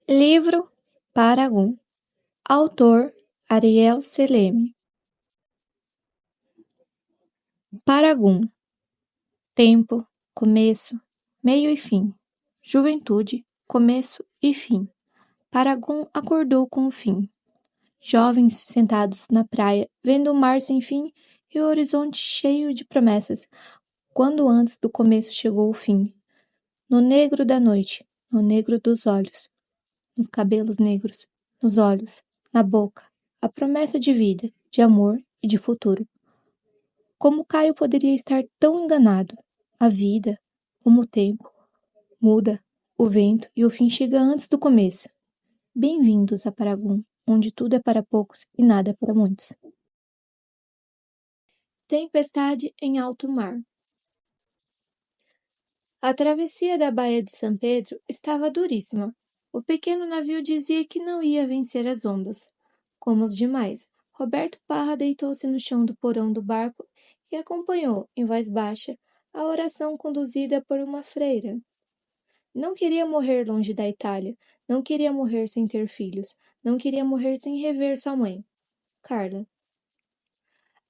Livro Paragon. Autor Ariel Seleme. Paragon. Tempo, começo, meio e fim. Juventude, começo e fim. Paragon acordou com o fim. Jovens sentados na praia, vendo o mar sem fim e o horizonte cheio de promessas, quando antes do começo chegou o fim. No negro da noite, no negro dos olhos, nos cabelos negros, nos olhos, na boca, a promessa de vida, de amor e de futuro. Como Caio poderia estar tão enganado? A vida, como o tempo, muda, o vento e o fim chega antes do começo. Bem-vindos a Paragon, onde tudo é para poucos e nada é para muitos. Tempestade em alto mar. A travessia da Baía de São Pedro estava duríssima. O pequeno navio dizia que não ia vencer as ondas. Como os demais, Roberto Parra deitou-se no chão do porão do barco e acompanhou, em voz baixa, a oração conduzida por uma freira. Não queria morrer longe da Itália, não queria morrer sem ter filhos, não queria morrer sem rever sua mãe. Carla.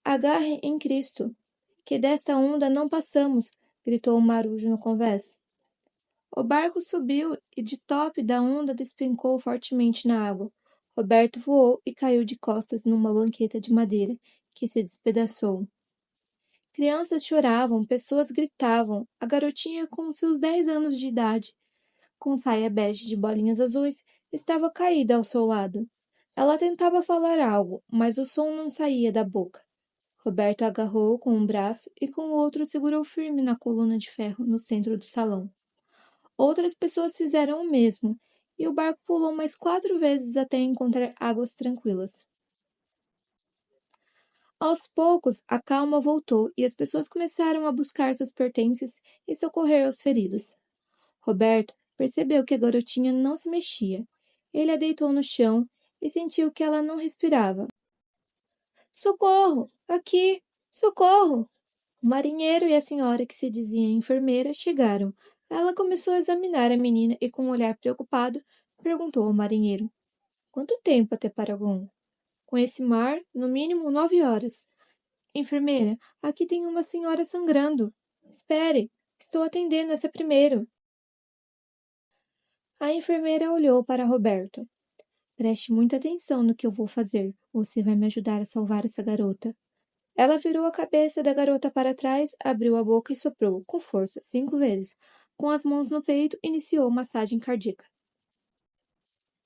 Agarre em Cristo, que desta onda não passamos, gritou o marujo no convés. O barco subiu e de top da onda despencou fortemente na água. Roberto voou e caiu de costas numa banqueta de madeira, que se despedaçou. Crianças choravam, pessoas gritavam. A garotinha, com seus 10 anos de idade, com saia bege de bolinhas azuis, estava caída ao seu lado. Ela tentava falar algo, mas o som não saía da boca. Roberto agarrou-o com um braço e com o outro segurou firme na coluna de ferro no centro do salão. Outras pessoas fizeram o mesmo, e o barco pulou mais 4 vezes até encontrar águas tranquilas. Aos poucos, a calma voltou e as pessoas começaram a buscar seus pertences e socorrer os feridos. Roberto percebeu que a garotinha não se mexia. Ele a deitou no chão e sentiu que ela não respirava. Socorro! Aqui! Socorro! O marinheiro e a senhora, que se dizia enfermeira, chegaram. Ela começou a examinar a menina e, com um olhar preocupado, perguntou ao marinheiro: Quanto tempo até Paragon? Com esse mar, no mínimo 9 horas. Enfermeira, aqui tem uma senhora sangrando. Espere, estou atendendo essa primeiro. A enfermeira olhou para Roberto. Preste muita atenção no que eu vou fazer. Você vai me ajudar a salvar essa garota. Ela virou a cabeça da garota para trás, abriu a boca e soprou, com força, 5 vezes. Com as mãos no peito, iniciou massagem cardíaca.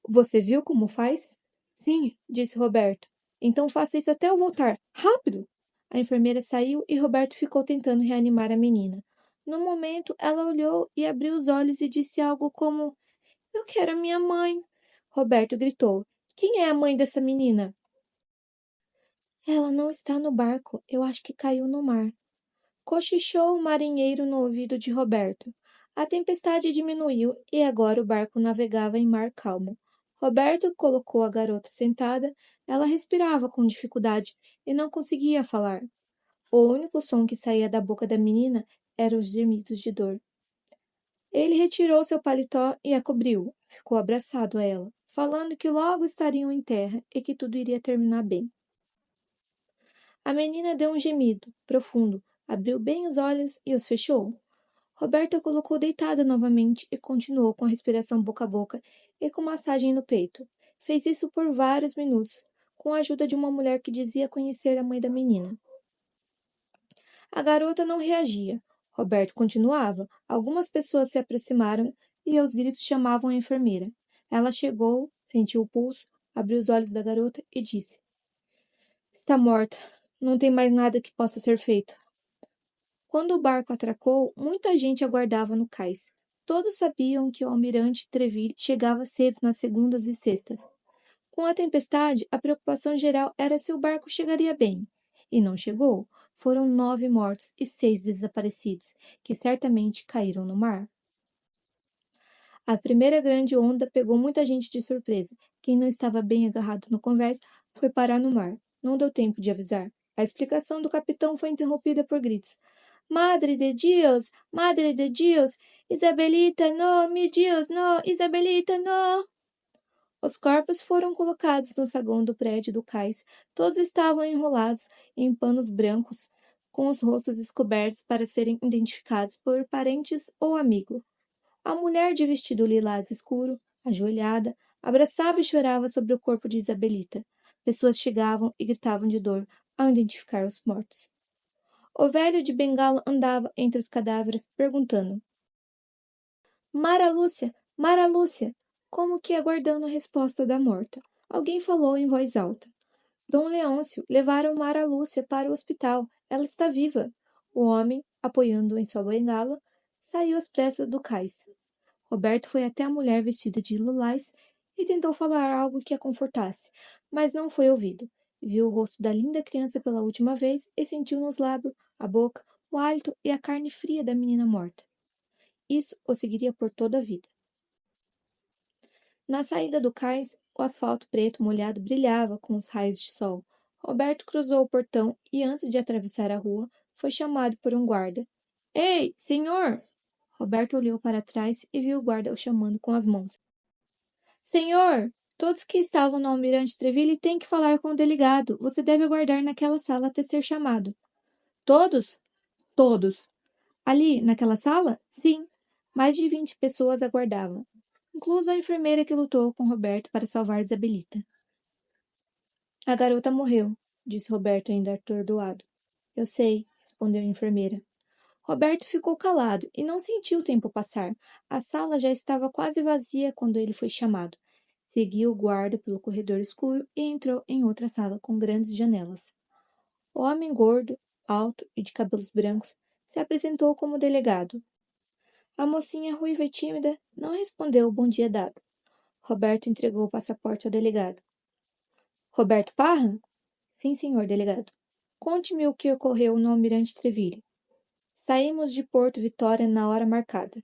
Você viu como faz? Sim, disse Roberto. Então faça isso até eu voltar. Rápido! A enfermeira saiu e Roberto ficou tentando reanimar a menina. No momento, ela olhou e abriu os olhos e disse algo como: Eu quero a minha mãe. Roberto gritou: Quem é a mãe dessa menina? Ela não está no barco. Eu acho que caiu no mar. Cochichou o marinheiro no ouvido de Roberto. A tempestade diminuiu e agora o barco navegava em mar calmo. Roberto colocou a garota sentada. Ela respirava com dificuldade e não conseguia falar. O único som que saía da boca da menina eram os gemidos de dor. Ele retirou seu paletó e a cobriu. Ficou abraçado a ela, falando que logo estariam em terra e que tudo iria terminar bem. A menina deu um gemido profundo, abriu bem os olhos e os fechou. Roberto a colocou deitada novamente e continuou com a respiração boca a boca e com massagem no peito. Fez isso por vários minutos, com a ajuda de uma mulher que dizia conhecer a mãe da menina. A garota não reagia. Roberto continuava. Algumas pessoas se aproximaram e aos gritos chamavam a enfermeira. Ela chegou, sentiu o pulso, abriu os olhos da garota e disse: Está morta. Não tem mais nada que possa ser feito. Quando o barco atracou, muita gente aguardava no cais. Todos sabiam que o almirante Treville chegava cedo nas segundas e sextas. Com a tempestade, a preocupação geral era se o barco chegaria bem. E não chegou. Foram 9 mortos e 6 desaparecidos, que certamente caíram no mar. A primeira grande onda pegou muita gente de surpresa. Quem não estava bem agarrado no convés foi parar no mar. Não deu tempo de avisar. A explicação do capitão foi interrompida por gritos. Madre de Deus! Madre de Deus! Isabelita, no! Mi Deus, no! Isabelita, no! Os corpos foram colocados no saguão do prédio do cais. Todos estavam enrolados em panos brancos, com os rostos descobertos para serem identificados por parentes ou amigos. A mulher de vestido lilás escuro, ajoelhada, abraçava e chorava sobre o corpo de Isabelita. Pessoas chegavam e gritavam de dor ao identificar os mortos. O velho de bengala andava entre os cadáveres, perguntando: Mara Lúcia, Mara Lúcia, como que aguardando a resposta da morta. Alguém falou em voz alta. Dom Leôncio, levaram Mara Lúcia para o hospital. Ela está viva. O homem, apoiando em sua bengala, saiu às pressas do cais. Roberto foi até a mulher vestida de lilás e tentou falar algo que a confortasse, mas não foi ouvido. Viu o rosto da linda criança pela última vez e sentiu nos lábios, a boca, o hálito e a carne fria da menina morta. Isso o seguiria por toda a vida. Na saída do cais, o asfalto preto molhado brilhava com os raios de sol. Roberto cruzou o portão e, antes de atravessar a rua, foi chamado por um guarda. Ei, senhor! Roberto olhou para trás e viu o guarda o chamando com as mãos. Senhor! Todos que estavam no Almirante Treville têm que falar com o delegado. Você deve aguardar naquela sala até ser chamado. Todos? Todos. Ali, naquela sala? Sim. Mais de 20 pessoas aguardavam, incluso a enfermeira que lutou com Roberto para salvar Isabelita. A garota morreu, disse Roberto ainda atordoado. Eu sei, respondeu a enfermeira. Roberto ficou calado e não sentiu o tempo passar. A sala já estava quase vazia quando ele foi chamado. Seguiu o guarda pelo corredor escuro e entrou em outra sala com grandes janelas. O homem gordo, alto e de cabelos brancos se apresentou como delegado. A mocinha ruiva e tímida não respondeu o bom dia dado. Roberto entregou o passaporte ao delegado. Roberto Parra? Sim, senhor delegado. Conte-me o que ocorreu no Almirante Treville. Saímos de Porto Vitória na hora marcada.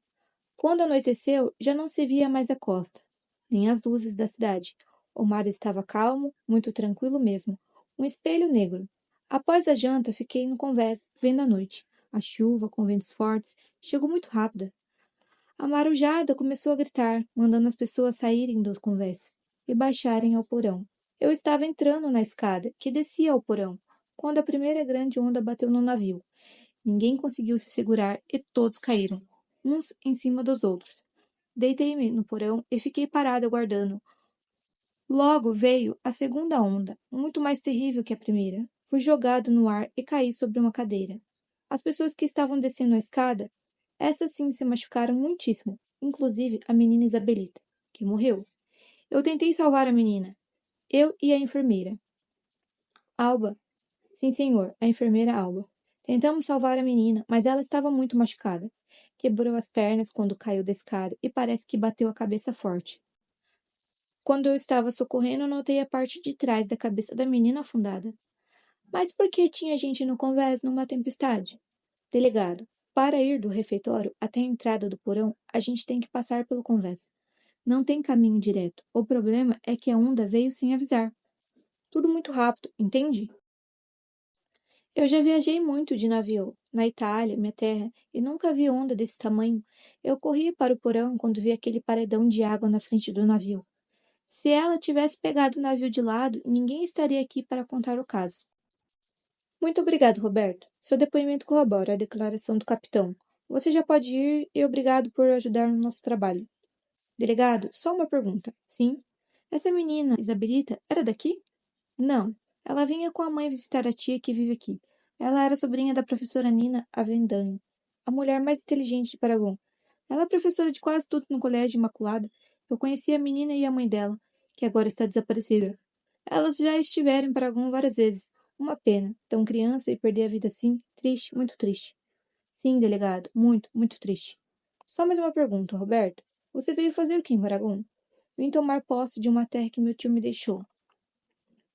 Quando anoiteceu, já não se via mais a costa, nem as luzes da cidade. O mar estava calmo, muito tranquilo mesmo. Um espelho negro. Após a janta, fiquei no convés, vendo a noite. A chuva, com ventos fortes, chegou muito rápida. A marujada começou a gritar, mandando as pessoas saírem do convés e baixarem ao porão. Eu estava entrando na escada, que descia ao porão, quando a primeira grande onda bateu no navio. Ninguém conseguiu se segurar e todos caíram, uns em cima dos outros. Deitei-me no porão e fiquei parado aguardando. Logo veio a segunda onda, muito mais terrível que a primeira. Fui jogado no ar e caí sobre uma cadeira. As pessoas que estavam descendo a escada, essas sim se machucaram muitíssimo, inclusive a menina Isabelita, que morreu. Eu tentei salvar a menina, eu e a enfermeira. Alba. Sim, senhor, a enfermeira Alba. Tentamos salvar a menina, mas ela estava muito machucada. Quebrou as pernas quando caiu da escada e parece que bateu a cabeça forte. Quando eu estava socorrendo, notei a parte de trás da cabeça da menina afundada. Mas por que tinha gente no convés numa tempestade? Delegado, para ir do refeitório até a entrada do porão, a gente tem que passar pelo convés. Não tem caminho direto. O problema é que a onda veio sem avisar. Tudo muito rápido, entende? Eu já viajei muito de navio, na Itália, minha terra, e nunca vi onda desse tamanho. Eu corri para o porão quando vi aquele paredão de água na frente do navio. Se ela tivesse pegado o navio de lado, ninguém estaria aqui para contar o caso. Muito obrigado, Roberto. Seu depoimento corrobora a declaração do capitão. Você já pode ir e obrigado por ajudar no nosso trabalho. Delegado, só uma pergunta. Sim? Essa menina, Isabelita, era daqui? Não. Ela vinha com a mãe visitar a tia que vive aqui. Ela era sobrinha da professora Nina Avendanho, a mulher mais inteligente de Paragon. Ela é professora de quase tudo no Colégio Imaculada. Eu conheci a menina e a mãe dela, que agora está desaparecida. Elas já estiveram em Paragon várias vezes. Uma pena. Tão criança e perder a vida assim. Triste, muito triste. Sim, delegado. Muito, muito triste. Só mais uma pergunta, Roberto. Você veio fazer o que em Paragon? Vim tomar posse de uma terra que meu tio me deixou.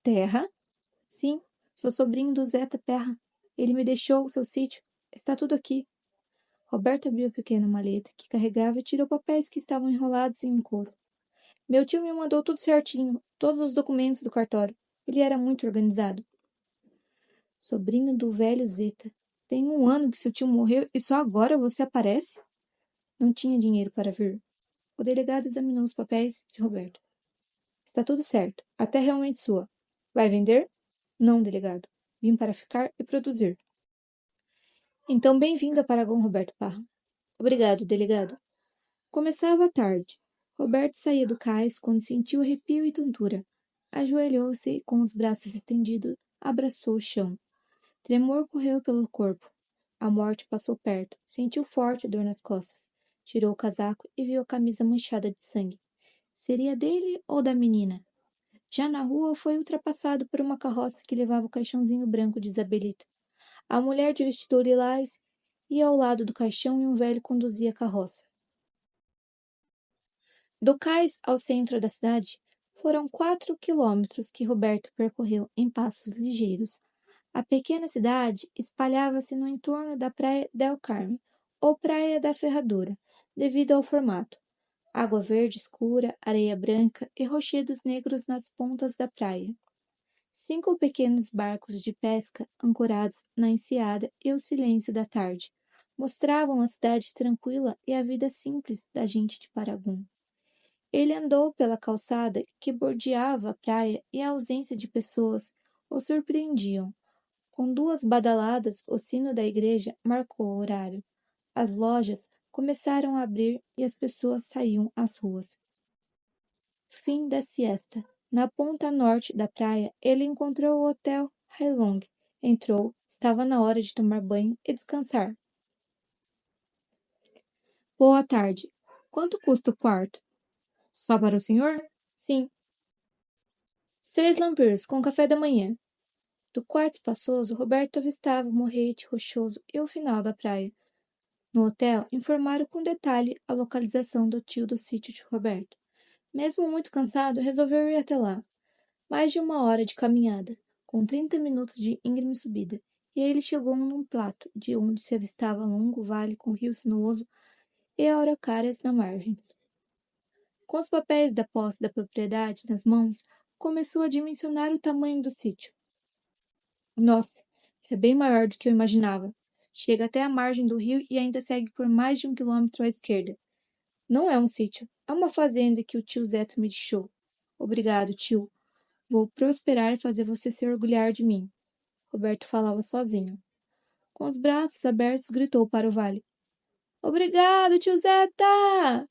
Terra? Sim, sou sobrinho do Zé Perra. Ele me deixou o seu sítio. Está tudo aqui. Roberto abriu a pequena maleta que carregava e tirou papéis que estavam enrolados em couro. Meu tio me mandou tudo certinho, todos os documentos do cartório. Ele era muito organizado. Sobrinho do velho Zeta. Tem 1 ano que seu tio morreu e só agora você aparece? Não tinha dinheiro para vir. O delegado examinou os papéis de Roberto. Está tudo certo. A terra é realmente sua. Vai vender? Não, delegado. Vim para ficar e produzir. Então, bem-vindo a Paragon, Roberto Parra. Obrigado, delegado. Começava a tarde. Roberto saía do cais quando sentiu arrepio e tontura. Ajoelhou-se e, com os braços estendidos, abraçou o chão. Tremor correu pelo corpo. A morte passou perto. Sentiu forte dor nas costas. Tirou o casaco e viu a camisa manchada de sangue. Seria dele ou da menina? Já na rua, foi ultrapassado por uma carroça que levava o caixãozinho branco de Isabelita. A mulher de vestido lilás ia ao lado do caixão e um velho conduzia a carroça. Do cais ao centro da cidade, foram 4 quilômetros que Roberto percorreu em passos ligeiros. A pequena cidade espalhava-se no entorno da Praia del Carme, ou Praia da Ferradura, devido ao formato. Água verde escura, areia branca e rochedos negros nas pontas da praia. 5 pequenos barcos de pesca ancorados na enseada e o silêncio da tarde mostravam a cidade tranquila e a vida simples da gente de Paragon. Ele andou pela calçada que bordeava a praia e a ausência de pessoas o surpreendiam. Com 2 badaladas, o sino da igreja marcou o horário. As lojas começaram a abrir e as pessoas saíam às ruas. Fim da siesta. Na ponta norte da praia, ele encontrou o Hotel Hailong. Entrou, estava na hora de tomar banho e descansar. Boa tarde. Quanto custa o quarto? Só para o senhor? Sim. 6 lampiões com café da manhã. Do quarto espaçoso, Roberto avistava o morrete rochoso e o final da praia. No hotel, informaram com detalhe a localização do tio do sítio de Roberto. Mesmo muito cansado, resolveu ir até lá. Mais de 1 hora de caminhada, com 30 minutos de íngreme subida, e ele chegou num plato, de onde se avistava longo vale com rio sinuoso e araucárias na margem. Com os papéis da posse da propriedade nas mãos, começou a dimensionar o tamanho do sítio. Nossa, é bem maior do que eu imaginava. Chega até a margem do rio e ainda segue por mais de 1 quilômetro à esquerda. Não é um sítio, é uma fazenda que o tio Zeto me deixou. Obrigado, tio. Vou prosperar e fazer você se orgulhar de mim. Roberto falava sozinho. Com os braços abertos, gritou para o vale. Obrigado, tio Zeta!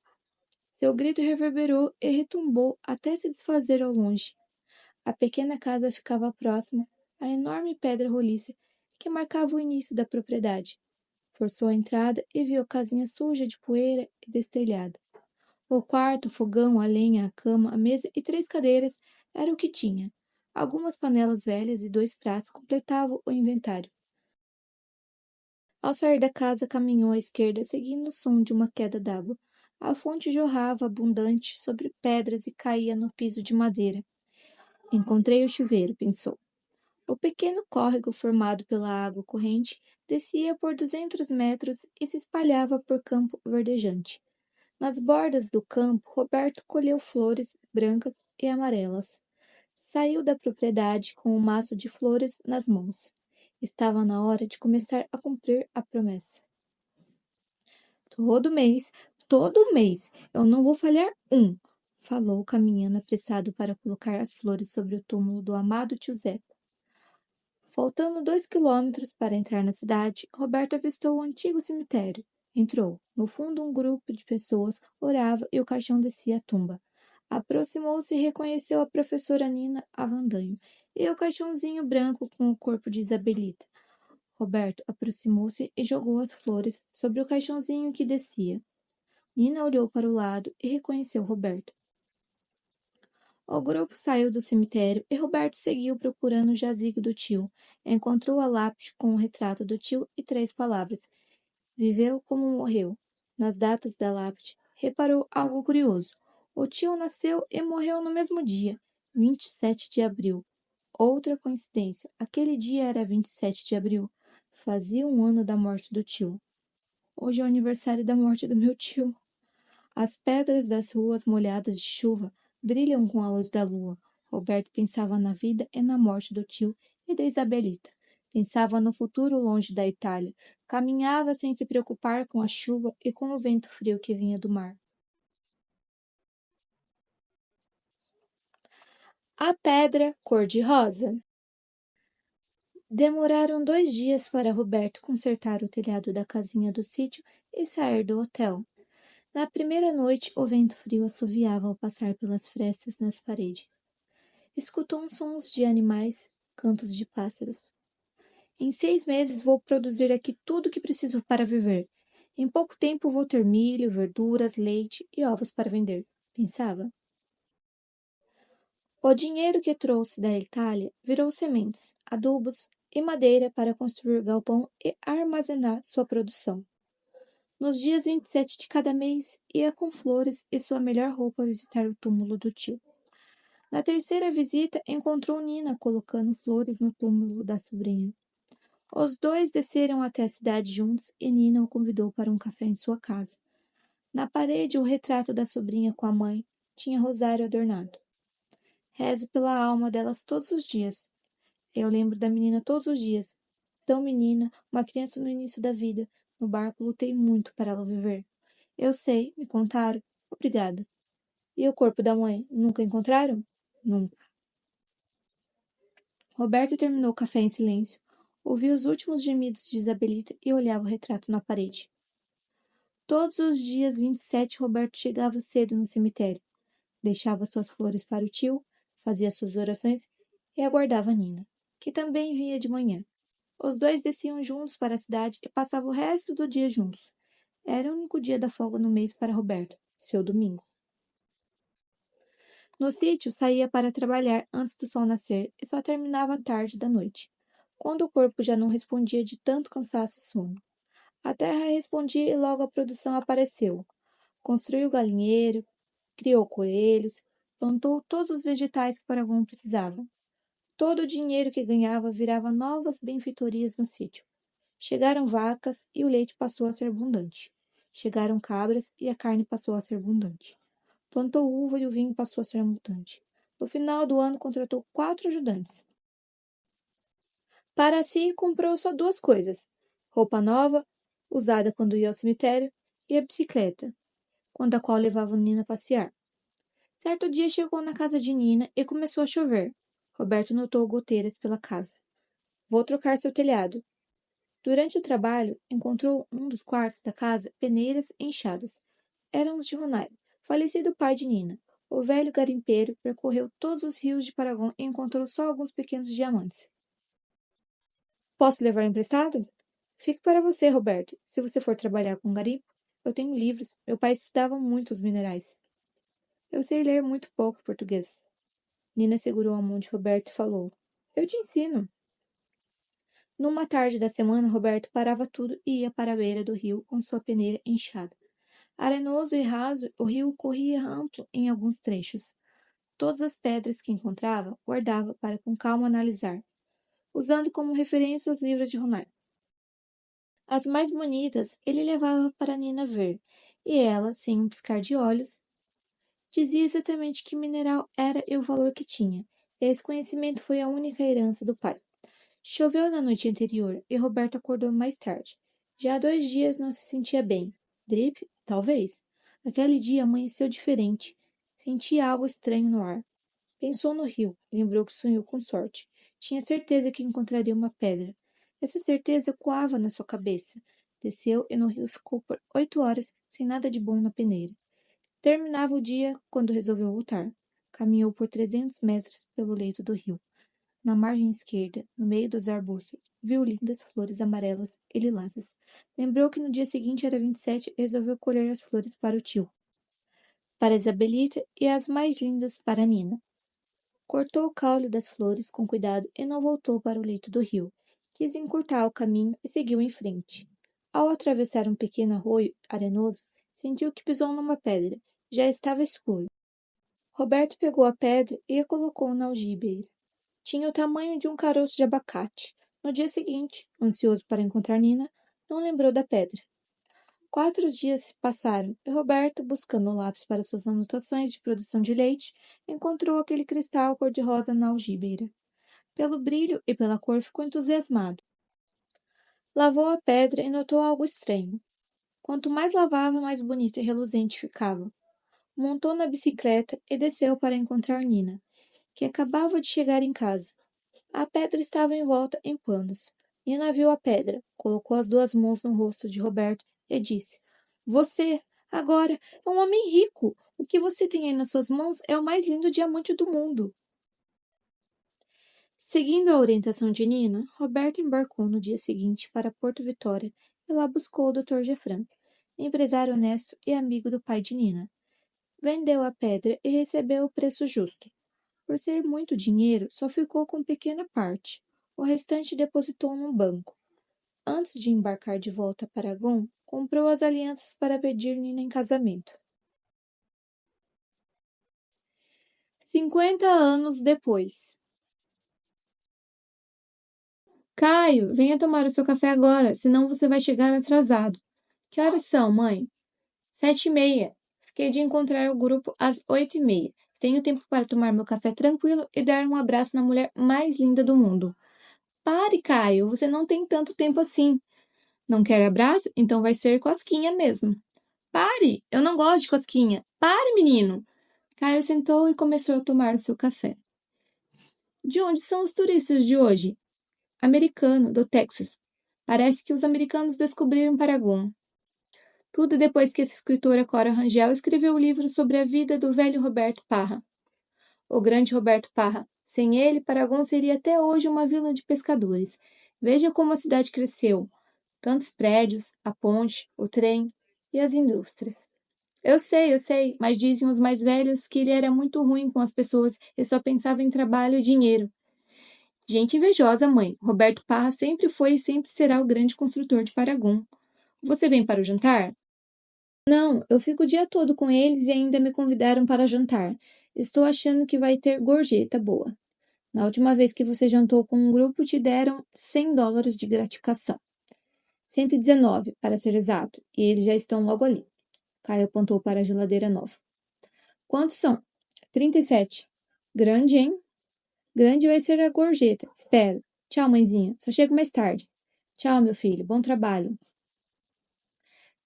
Seu grito reverberou e retumbou até se desfazer ao longe. A pequena casa ficava próxima à enorme pedra roliça que marcava o início da propriedade. Forçou a entrada e viu a casinha suja de poeira e destelhada. O quarto, o fogão, a lenha, a cama, a mesa e 3 cadeiras era o que tinha. Algumas panelas velhas e 2 pratos completavam o inventário. Ao sair da casa, caminhou à esquerda, seguindo o som de uma queda d'água. A fonte jorrava abundante sobre pedras e caía no piso de madeira. Encontrei o chuveiro, pensou. O pequeno córrego formado pela água corrente descia por 200 metros e se espalhava por campo verdejante. Nas bordas do campo, Roberto colheu flores brancas e amarelas. Saiu da propriedade com um maço de flores nas mãos. Estava na hora de começar a cumprir a promessa. Todo mês, eu não vou falhar um, falou, caminhando apressado para colocar as flores sobre o túmulo do amado tio Zeta. Faltando 2 quilômetros para entrar na cidade, Roberto avistou o antigo cemitério. Entrou. No fundo, um grupo de pessoas orava e o caixão descia a tumba. Aproximou-se e reconheceu a professora Nina Avandanho e o caixãozinho branco com o corpo de Isabelita. Roberto aproximou-se e jogou as flores sobre o caixãozinho que descia. Nina olhou para o lado e reconheceu Roberto. O grupo saiu do cemitério e Roberto seguiu procurando o jazigo do tio. Encontrou a lápide com o retrato do tio e 3 palavras. Viveu como morreu. Nas datas da lápide, reparou algo curioso. O tio nasceu e morreu no mesmo dia, 27 de abril. Outra coincidência, aquele dia era 27 de abril. Fazia 1 ano da morte do tio. Hoje é o aniversário da morte do meu tio. As pedras das ruas molhadas de chuva brilham com a luz da lua. Roberto pensava na vida e na morte do tio e da Isabelita. Pensava no futuro longe da Itália. Caminhava sem se preocupar com a chuva e com o vento frio que vinha do mar. A pedra cor-de-rosa. Demoraram 2 dias para Roberto consertar o telhado da casinha do sítio e sair do hotel. Na primeira noite, o vento frio assoviava ao passar pelas frestas nas paredes. Escutou uns sons de animais, cantos de pássaros. Em 6 meses vou produzir aqui tudo o que preciso para viver. Em pouco tempo vou ter milho, verduras, leite e ovos para vender, pensava. O dinheiro que trouxe da Itália virou sementes, adubos e madeira para construir galpão e armazenar sua produção. Nos dias 27 de cada mês, ia com flores e sua melhor roupa visitar o túmulo do tio. Na terceira visita, encontrou Nina colocando flores no túmulo da sobrinha. Os dois desceram até a cidade juntos e Nina o convidou para um café em sua casa. Na parede, o retrato da sobrinha com a mãe tinha rosário adornado. Rezo pela alma delas todos os dias. Eu lembro da menina todos os dias. Tão menina, uma criança no início da vida. No barco lutei muito para ela viver. Eu sei, me contaram. Obrigada. E o corpo da mãe? Nunca encontraram? Nunca. Roberto terminou o café em silêncio. Ouvia os últimos gemidos de Isabelita e olhava o retrato na parede. Todos os dias 27, Roberto chegava cedo no cemitério. Deixava suas flores para o tio, fazia suas orações e aguardava Nina, que também vinha de manhã. Os dois desciam juntos para a cidade e passavam o resto do dia juntos. Era o único dia da folga no mês para Roberto, seu domingo. No sítio, saía para trabalhar antes do sol nascer e só terminava tarde da noite, quando o corpo já não respondia de tanto cansaço e sono. A terra respondia e logo a produção apareceu. Construiu galinheiro, criou coelhos, plantou todos os vegetais que Paragon precisava. Todo o dinheiro que ganhava virava novas benfeitorias no sítio. Chegaram vacas e o leite passou a ser abundante. Chegaram cabras e a carne passou a ser abundante. Plantou uva e o vinho passou a ser abundante. No final do ano, contratou 4 ajudantes. Para si, comprou só 2 coisas: roupa nova, usada quando ia ao cemitério, e a bicicleta, quando a qual levava Nina a passear. Certo dia chegou na casa de Nina e começou a chover. Roberto notou goteiras pela casa. Vou trocar seu telhado. Durante o trabalho, encontrou um dos quartos da casa peneiras e enxadas. Eram os de Ronaldo, falecido pai de Nina. O velho garimpeiro percorreu todos os rios de Paragon e encontrou só alguns pequenos diamantes. Posso levar emprestado? Fique para você, Roberto. Se você for trabalhar com garimpo, eu tenho livros. Meu pai estudava muito os minerais. Eu sei ler muito pouco português. Nina segurou a mão de Roberto e falou: Eu te ensino. Numa tarde da semana, Roberto parava tudo e ia para a beira do rio com sua peneira inchada. Arenoso e raso, o rio corria amplo em alguns trechos. Todas as pedras que encontrava, guardava para com calma analisar, usando como referência os livros de Ronaldo. As mais bonitas ele levava para Nina ver, e ela, sem um piscar de olhos, dizia exatamente que mineral era e o valor que tinha. Esse conhecimento foi a única herança do pai. Choveu na noite anterior e Roberto acordou mais tarde. Já há 2 dias não se sentia bem. Gripe? Talvez. Aquele dia amanheceu diferente. Sentia algo estranho no ar. Pensou no rio. Lembrou que sonhou com sorte. Tinha certeza que encontraria uma pedra. Essa certeza coava na sua cabeça. Desceu e no rio ficou por 8 horas, sem nada de bom na peneira. Terminava o dia quando resolveu voltar. Caminhou por 300 metros pelo leito do rio. Na margem esquerda, no meio dos arbustos, viu lindas flores amarelas e lilazes. Lembrou que no dia seguinte era 27 e resolveu colher as flores para o tio, para Isabelita e as mais lindas para Nina. Cortou o caule das flores com cuidado e não voltou para o leito do rio. Quis encurtar o caminho e seguiu em frente. Ao atravessar um pequeno arroio arenoso, sentiu que pisou numa pedra. Já estava escuro. Roberto pegou a pedra e a colocou na algibeira. Tinha o tamanho de um caroço de abacate. No dia seguinte, ansioso para encontrar Nina, não lembrou da pedra. 4 dias se passaram e Roberto, buscando um lápis para suas anotações de produção de leite, encontrou aquele cristal cor-de-rosa na algibeira. Pelo brilho e pela cor ficou entusiasmado. Lavou a pedra e notou algo estranho. Quanto mais lavava, mais bonita e reluzente ficava. Montou na bicicleta e desceu para encontrar Nina. que acabava de chegar em casa. A pedra estava envolta em panos. Nina viu a pedra, colocou as duas mãos no rosto de Roberto e disse: Você, agora, é um homem rico. O que você tem aí nas suas mãos é o mais lindo diamante do mundo. Seguindo a orientação de Nina, Roberto embarcou no dia seguinte para Porto Vitória e lá buscou o Dr. Gefran, empresário honesto e amigo do pai de Nina. Vendeu a pedra e recebeu o preço justo. Por ser muito dinheiro, só ficou com pequena parte. O restante depositou num banco. Antes de embarcar de volta para Gon, comprou as alianças para pedir Nina em casamento. 50 anos depois. Caio, venha tomar o seu café agora, senão você vai chegar atrasado. Que horas são, mãe? 7h30. Fiquei de encontrar o grupo às 8h30. Tenho tempo para tomar meu café tranquilo e dar um abraço na mulher mais linda do mundo. Pare, Caio, você não tem tanto tempo assim. Não quer abraço? Então vai ser cosquinha mesmo. Pare! Eu não gosto de cosquinha. Pare, menino! Caio sentou e começou a tomar seu café. De onde são os turistas de hoje? Americano, do Texas. Parece que os americanos descobriram Paraguai. Tudo depois que essa escritora Cora Rangel escreveu o livro sobre a vida do velho Roberto Parra. O grande Roberto Parra. Sem ele, Paraguai seria até hoje uma vila de pescadores. Veja como a cidade cresceu. Tantos prédios, a ponte, o trem e as indústrias. Eu sei, mas dizem os mais velhos que ele era muito ruim com as pessoas e só pensava em trabalho e dinheiro. Gente invejosa, mãe. Roberto Parra sempre foi e sempre será o grande construtor de Paraguai. Você vem para o jantar? Não, eu fico o dia todo com eles e ainda me convidaram para jantar. Estou achando que vai ter gorjeta boa. Na última vez que você jantou com um grupo, te deram $100 de gratificação. 119, para ser exato, e eles já estão logo ali. Caio apontou para a geladeira nova. Quantos são? 37. Grande, hein? Grande vai ser a gorjeta. Espero. Tchau, mãezinha. Só chego mais tarde. Tchau, meu filho. Bom trabalho.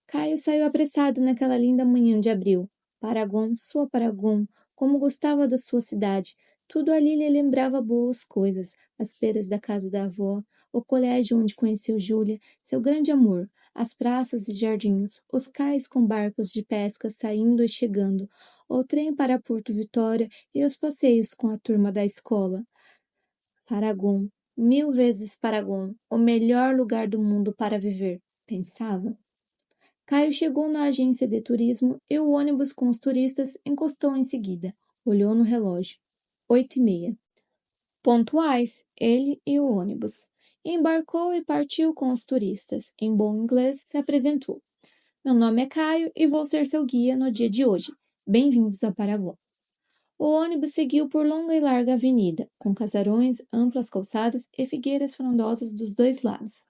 Caio saiu apressado naquela linda manhã de abril. Paragon, sua Paragon, como gostava da sua cidade. Tudo ali lhe lembrava boas coisas. As feiras da casa da avó, o colégio onde conheceu Júlia, seu grande amor, as praças e jardins, os cais com barcos de pesca saindo e chegando, o trem para Porto Vitória e os passeios com a turma da escola. Paragon, 1000 vezes Paragon, o melhor lugar do mundo para viver, pensava. Caio chegou na agência de turismo e o ônibus com os turistas encostou em seguida. Olhou no relógio. 8h30. Pontuais, ele e o ônibus. Embarcou e partiu com os turistas. Em bom inglês, se apresentou. Meu nome é Caio e vou ser seu guia no dia de hoje. Bem-vindos a Paraguai. O ônibus seguiu por longa e larga avenida, com casarões, amplas calçadas e figueiras frondosas dos dois lados.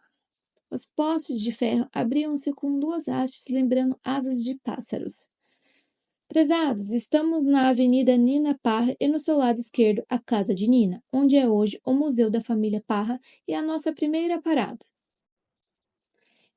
Os postes de ferro abriam-se com duas hastes lembrando asas de pássaros. Prezados, estamos na Avenida Nina Parra e no seu lado esquerdo a Casa de Nina, onde é hoje o Museu da Família Parra e a nossa primeira parada.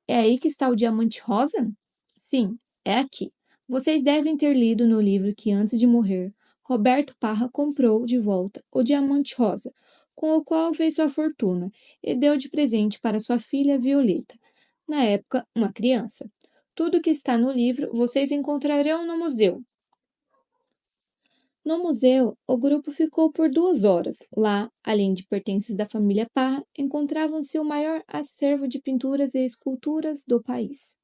É aí que está o diamante rosa? Sim, é aqui. Vocês devem ter lido no livro que antes de morrer, Roberto Parra comprou de volta o diamante rosa, com o qual fez sua fortuna e deu de presente para sua filha Violeta, na época uma criança. Tudo que está no livro vocês encontrarão no museu. No museu, o grupo ficou por 2 horas. Lá, além de pertences da família Parra, encontravam-se o maior acervo de pinturas e esculturas do país.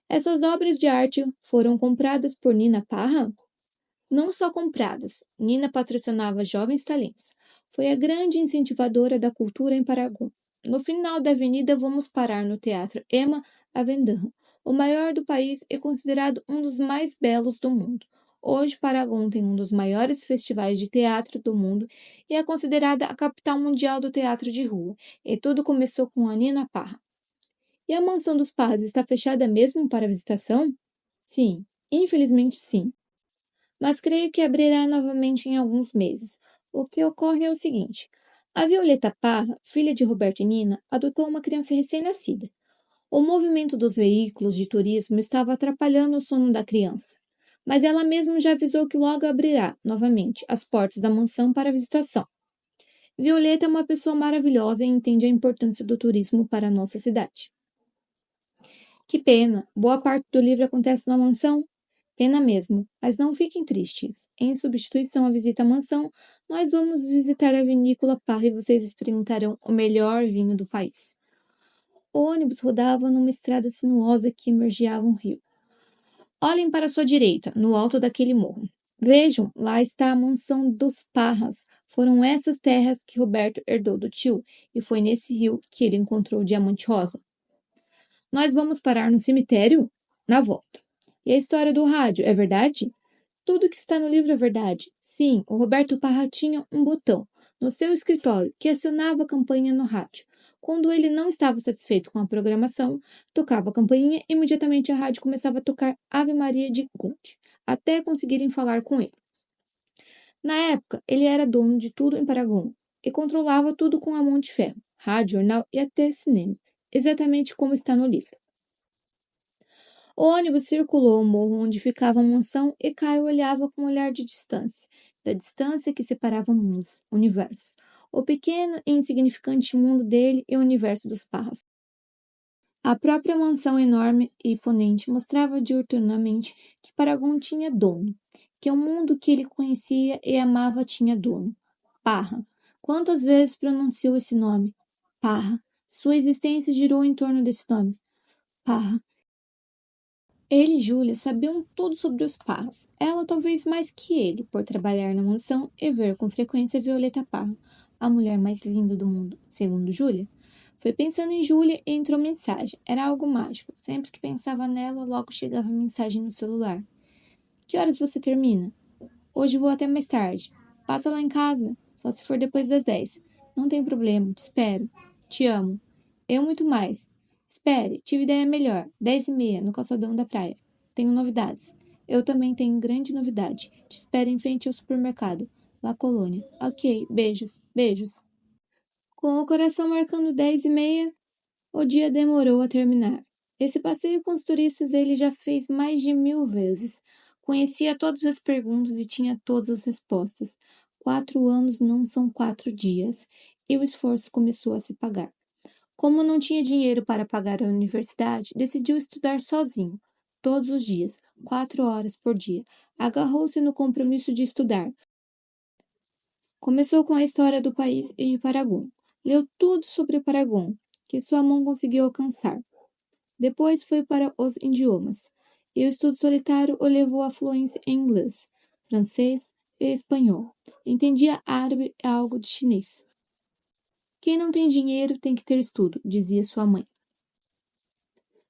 Essas obras de arte foram compradas por Nina Parra? Não só compradas, Nina patrocinava jovens talentos. Foi a grande incentivadora da cultura em Paraguai. No final da avenida, vamos parar no Teatro Emma Avendaño, o maior do país e considerado um dos mais belos do mundo. Hoje, Paraguai tem um dos maiores festivais de teatro do mundo e é considerada a capital mundial do teatro de rua. E tudo começou com a Nina Parra. E a mansão dos Parras está fechada mesmo para visitação? Sim, infelizmente sim. Mas creio que abrirá novamente em alguns meses. O que ocorre é o seguinte: a Violeta Parra, filha de Roberto e Nina, adotou uma criança recém-nascida. O movimento dos veículos de turismo estava atrapalhando o sono da criança. mas ela mesma já avisou que logo abrirá, novamente, as portas da mansão para visitação. Violeta é uma pessoa maravilhosa e entende a importância do turismo para a nossa cidade. Que pena! Boa parte do livro acontece na mansão. Pena mesmo, mas não fiquem tristes. Em substituição à visita à mansão, nós vamos visitar a vinícola Parra e vocês experimentarão o melhor vinho do país. O ônibus rodava numa estrada sinuosa que emergiava um rio. Olhem para sua direita, no alto daquele morro. Vejam, lá está a mansão dos Parras. Foram essas terras que Roberto herdou do tio, e foi nesse rio que ele encontrou o diamante rosa. Nós vamos parar no cemitério? Na volta. E a história do rádio, é verdade? Tudo que está no livro é verdade. Sim, o Roberto Parra tinha um botão no seu escritório que acionava a campainha no rádio. Quando ele não estava satisfeito com a programação, tocava a campainha e imediatamente a rádio começava a tocar Ave Maria de Conte, até conseguirem falar com ele. Na época, ele era dono de tudo em Paragon e controlava tudo com a mão de ferro, rádio, jornal e até cinema, exatamente como está no livro. O ônibus circulou o morro onde ficava a mansão e Caio olhava com um olhar de distância, da distância que separava mundos, universos, o pequeno e insignificante mundo dele e o universo dos Parras. A própria mansão enorme e imponente mostrava diuturnamente que Paragon tinha dono, que o mundo que ele conhecia e amava tinha dono. Parra. Quantas vezes pronunciou esse nome? Parra. Sua existência girou em torno desse nome. Parra. Ele e Júlia sabiam tudo sobre os Parras. Ela talvez mais que ele, por trabalhar na mansão e ver com frequência Violeta Parra, a mulher mais linda do mundo, segundo Júlia. Foi pensando em Júlia e entrou mensagem. Era algo mágico. Sempre que pensava nela, logo chegava mensagem no celular. Que horas você termina? Hoje vou até mais tarde. Passa lá em casa, só se for depois das 10. Não tem problema, te espero. Te amo. Eu muito mais. Espere, tive ideia melhor. 10h30, no calçadão da praia. Tenho novidades. Eu também tenho grande novidade. Te espero em frente ao supermercado. La Colônia. Ok, beijos, beijos. Com o coração marcando 10h30, o dia demorou a terminar. Esse passeio com os turistas ele já fez mais de 1000 vezes. Conhecia todas as perguntas e tinha todas as respostas. 4 anos não são 4 dias. E o esforço começou a se pagar. Como não tinha dinheiro para pagar a universidade, decidiu estudar sozinho, todos os dias, 4 horas por dia. Agarrou-se no compromisso de estudar. Começou com a história do país e de Paragon. Leu tudo sobre Paragon, que sua mão conseguiu alcançar. Depois foi para os idiomas, e o estudo solitário o levou à fluência em inglês, francês e espanhol. Entendia árabe e algo de chinês. Quem não tem dinheiro tem que ter estudo, dizia sua mãe.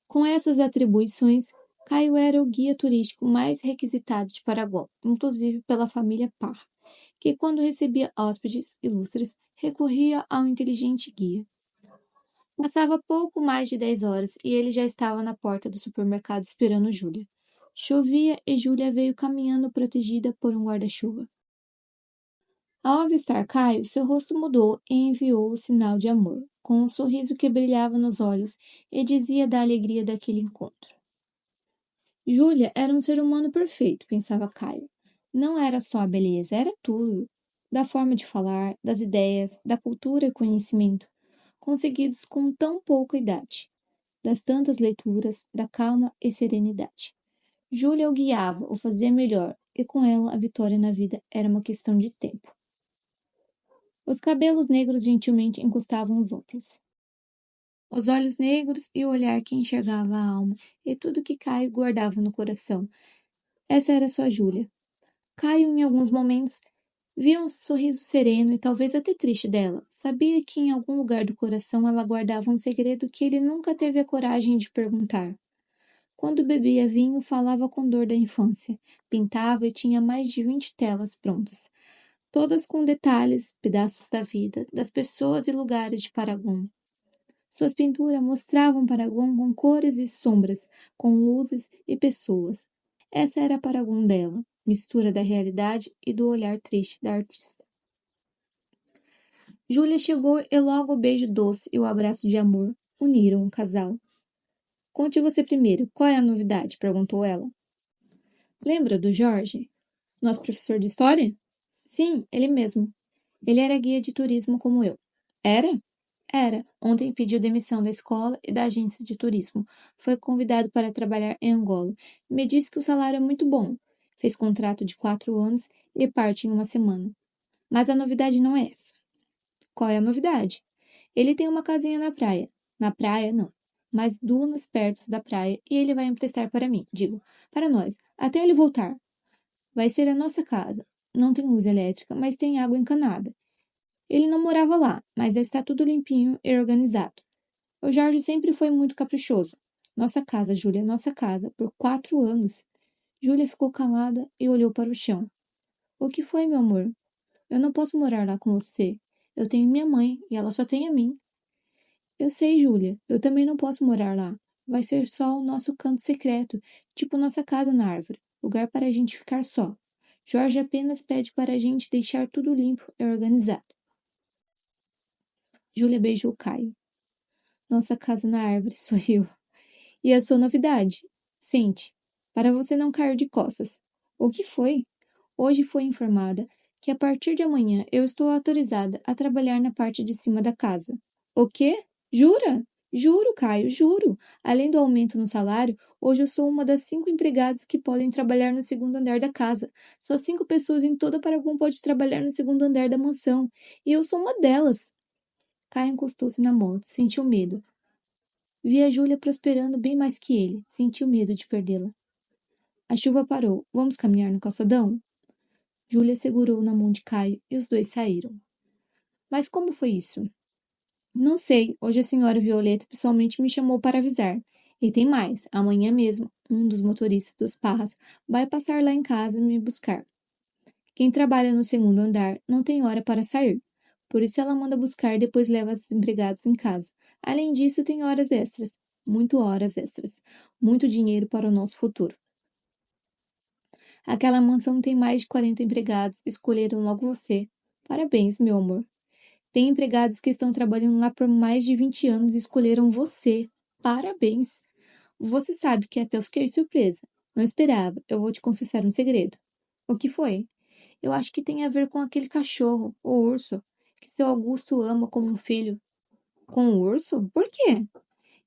Com essas atribuições, Caio era o guia turístico mais requisitado de Paraguai, inclusive pela família Parra, que quando recebia hóspedes ilustres, recorria ao inteligente guia. Passava pouco mais de 10 horas e ele já estava na porta do supermercado esperando Júlia. Chovia e Júlia veio caminhando protegida por um guarda-chuva. Ao avistar Caio, seu rosto mudou e enviou o sinal de amor, com um sorriso que brilhava nos olhos e dizia da alegria daquele encontro. Júlia era um ser humano perfeito, pensava Caio. Não era só a beleza, era tudo. Da forma de falar, das ideias, da cultura e conhecimento, conseguidos com tão pouca idade, das tantas leituras, da calma e serenidade. Júlia o guiava, o fazia melhor, e com ela a vitória na vida era uma questão de tempo. Os cabelos negros gentilmente encostavam os ombros. Os olhos negros e o olhar que enxergava a alma e tudo que Caio guardava no coração. Essa era sua Júlia. Caio, em alguns momentos, via um sorriso sereno e talvez até triste dela. Sabia que em algum lugar do coração ela guardava um segredo que ele nunca teve a coragem de perguntar. Quando bebia vinho, falava com dor da infância. Pintava e tinha mais de 20 telas prontas. Todas com detalhes, pedaços da vida, das pessoas e lugares de Paragon. Suas pinturas mostravam Paragon com cores e sombras, com luzes e pessoas. Essa era a Paragon dela, mistura da realidade e do olhar triste da artista. Júlia chegou e logo o beijo doce e o abraço de amor uniram o casal. Conte você primeiro, qual é a novidade? Perguntou ela. Lembra do Jorge? Nosso professor de história? Sim, ele mesmo. Ele era guia de turismo como eu. Era? Era. Ontem pediu demissão da escola e da agência de turismo. Foi convidado para trabalhar em Angola. Me disse que o salário é muito bom. Fez contrato de 4 anos e parte em uma semana. Mas a novidade não é essa. Qual é a novidade? Ele tem uma casinha na praia. Na praia, não. Mas dunas perto da praia e ele vai emprestar para mim, digo, para nós, até ele voltar. Vai ser a nossa casa. Não tem luz elétrica, mas tem água encanada. Ele não morava lá, mas já está tudo limpinho e organizado. O Jorge sempre foi muito caprichoso. Nossa casa, Júlia, nossa casa, por 4 anos. Júlia ficou calada e olhou para o chão. O que foi, meu amor? Eu não posso morar lá com você. Eu tenho minha mãe e ela só tem a mim. Eu sei, Júlia, eu também não posso morar lá. Vai ser só o nosso canto secreto, tipo nossa casa na árvore, lugar para a gente ficar só. Jorge apenas pede para a gente deixar tudo limpo e organizado. Júlia beijou Caio. Nossa casa na árvore, sorriu. E a sua novidade? Sente, para você não cair de costas. O que foi? Hoje foi informada que a partir de amanhã eu estou autorizada a trabalhar na parte de cima da casa. O quê? Jura? Juro, Caio, juro. Além do aumento no salário, hoje eu sou uma das 5 empregadas que podem trabalhar no segundo andar da casa. Só 5 pessoas em toda Paraguai podem trabalhar no segundo andar da mansão. E eu sou uma delas. Caio encostou-se na moto, sentiu medo. Via Júlia prosperando bem mais que ele. Sentiu medo de perdê-la. A chuva parou. Vamos caminhar no calçadão? Júlia segurou na mão de Caio e os dois saíram. Mas como foi isso? Não sei. Hoje a senhora Violeta pessoalmente me chamou para avisar. E tem mais. Amanhã mesmo, um dos motoristas dos Parras vai passar lá em casa me buscar. Quem trabalha no segundo andar não tem hora para sair. Por isso ela manda buscar e depois leva as empregadas em casa. Além disso, tem horas extras. Muito horas extras. Muito dinheiro para o nosso futuro. Aquela mansão tem mais de 40 empregados. Escolheram logo você. Parabéns, meu amor. Tem empregados que estão trabalhando lá por mais de 20 anos e escolheram você. Parabéns. Você sabe que até eu fiquei surpresa. Não esperava. Eu vou te confessar um segredo. O que foi? Eu acho que tem a ver com aquele cachorro, o urso, que seu Augusto ama como um filho. Com o urso? Por quê?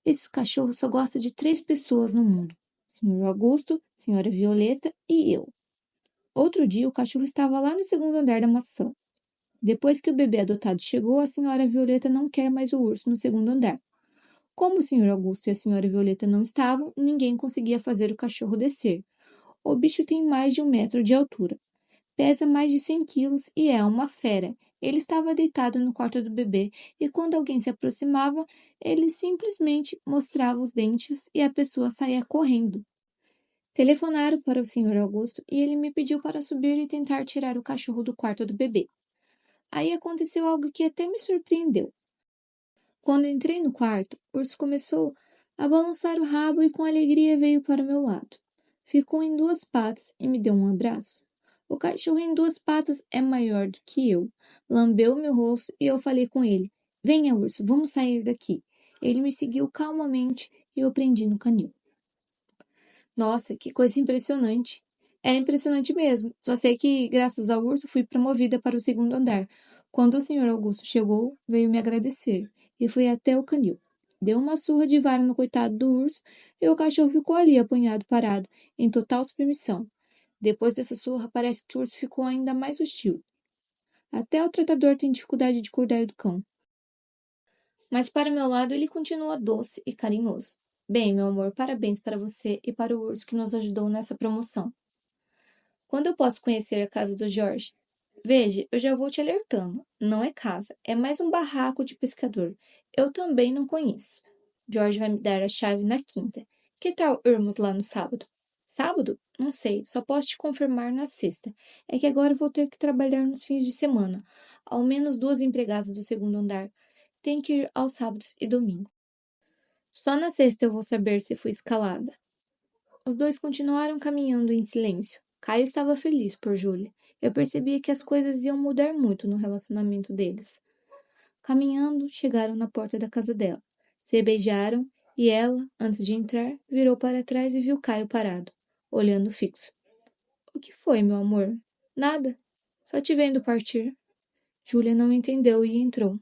Esse cachorro só gosta de 3 pessoas no mundo: Senhor Augusto, Senhora Violeta e eu. Outro dia, o cachorro estava lá no segundo andar da mansão. Depois que o bebê adotado chegou, a Senhora Violeta não quer mais o urso no segundo andar. Como o Senhor Augusto e a Senhora Violeta não estavam, ninguém conseguia fazer o cachorro descer. O bicho tem mais de 1 metro de altura. Pesa mais de 100 quilos e é uma fera. Ele estava deitado no quarto do bebê e quando alguém se aproximava, ele simplesmente mostrava os dentes e a pessoa saía correndo. Telefonaram para o Senhor Augusto e ele me pediu para subir e tentar tirar o cachorro do quarto do bebê. Aí aconteceu algo que até me surpreendeu. Quando entrei no quarto, o urso começou a balançar o rabo e com alegria veio para o meu lado. Ficou em 2 patas e me deu um abraço. O cachorro em 2 patas é maior do que eu. Lambeu meu rosto e eu falei com ele: Venha, urso, vamos sair daqui. Ele me seguiu calmamente e eu prendi no canil. Nossa, que coisa impressionante. É impressionante mesmo. Só sei que, graças ao urso, fui promovida para o segundo andar. Quando o senhor Augusto chegou, veio me agradecer e fui até o canil. Deu uma surra de vara no coitado do urso e o cachorro ficou ali apanhado, parado, em total submissão. Depois dessa surra, parece que o urso ficou ainda mais hostil. Até o tratador tem dificuldade de cuidar do cão. Mas para meu lado, ele continua doce e carinhoso. Bem, meu amor, parabéns para você e para o urso que nos ajudou nessa promoção. Quando eu posso conhecer a casa do Jorge? Veja, eu já vou te alertando. Não é casa, é mais um barraco de pescador. Eu também não conheço. Jorge vai me dar a chave na quinta. Que tal irmos lá no sábado? Sábado? Não sei, só posso te confirmar na sexta. É que agora eu vou ter que trabalhar nos fins de semana. Ao menos 2 empregadas do segundo andar. Tem que ir aos sábados e domingo. Só na sexta eu vou saber se fui escalada. Os dois continuaram caminhando em silêncio. Caio estava feliz por Júlia. Eu percebia que as coisas iam mudar muito no relacionamento deles. Caminhando, chegaram na porta da casa dela. Se beijaram e ela, antes de entrar, virou para trás e viu Caio parado, olhando fixo. O que foi, meu amor? Nada. Só te vendo partir. Júlia não entendeu e entrou.